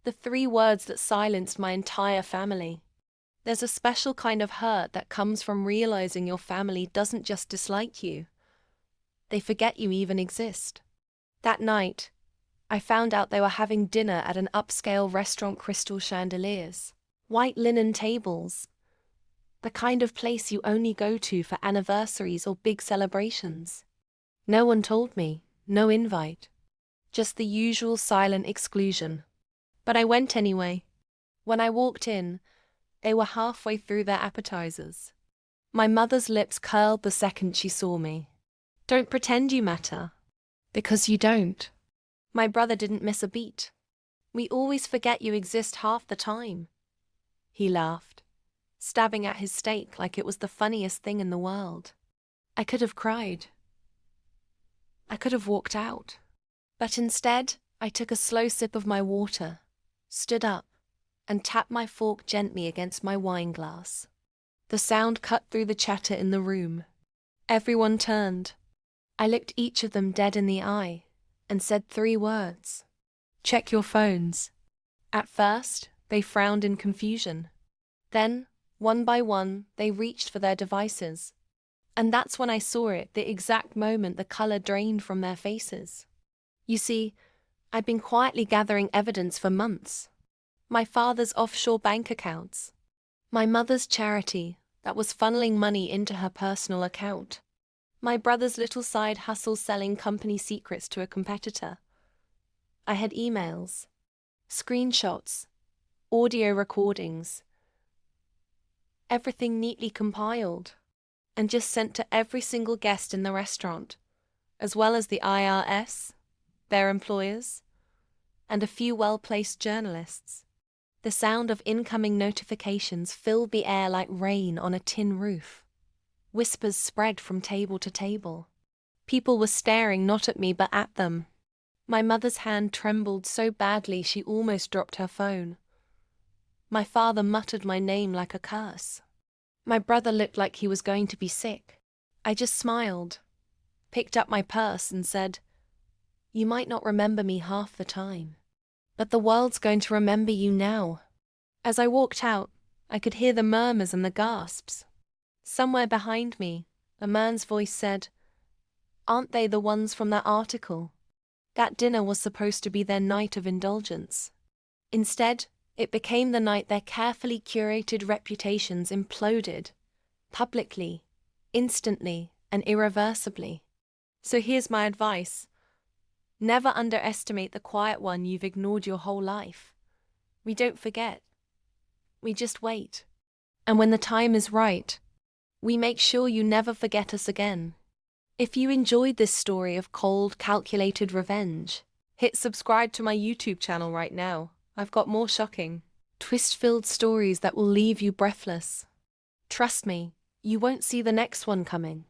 The 3 words that silenced my entire family. There's a special kind of hurt that comes from realizing your family doesn't just dislike you, they forget you even exist. That night, I found out they were having dinner at an upscale restaurant, crystal chandeliers, white linen tables, the kind of place you only go to for anniversaries or big celebrations. No one told me, no invite, just the usual silent exclusion. But I went anyway. When I walked in, they were halfway through their appetizers. My mother's lips curled the second she saw me. Don't pretend you matter. Because you don't. My brother didn't miss a beat. We always forget you exist half the time. He laughed, stabbing at his steak like it was the funniest thing in the world. I could have cried. I could have walked out. But instead, I took a slow sip of my water, stood up, and tapped my fork gently against my wine glass. The sound cut through the chatter in the room. Everyone turned. I looked each of them dead in the eye and said 3 words. Check your phones. At first, they frowned in confusion. Then, one by one, they reached for their devices. And that's when I saw it, the exact moment the color drained from their faces. You see, I'd been quietly gathering evidence for months. My father's offshore bank accounts. My mother's charity that was funneling money into her personal account. My brother's little side hustle selling company secrets to a competitor. I had emails, screenshots, audio recordings, everything neatly compiled and just sent to every single guest in the restaurant, as well as the IRS, their employers, and a few well-placed journalists. The sound of incoming notifications filled the air like rain on a tin roof. Whispers spread from table to table. People were staring not at me but at them. My mother's hand trembled so badly she almost dropped her phone. My father muttered my name like a curse. My brother looked like he was going to be sick. I just smiled, picked up my purse and said, "You might not remember me half the time, but the world's going to remember you now." As I walked out, I could hear the murmurs and the gasps. Somewhere behind me, a man's voice said, "Aren't they the ones from that article? That dinner was supposed to be their night of indulgence. Instead, it became the night their carefully curated reputations imploded, publicly, instantly, and irreversibly." So here's my advice. Never underestimate the quiet one you've ignored your whole life. We don't forget. We just wait. And when the time is right, we make sure you never forget us again. If you enjoyed this story of cold, calculated revenge, hit subscribe to my YouTube channel right now. I've got more shocking, twist-filled stories that will leave you breathless. Trust me, you won't see the next one coming.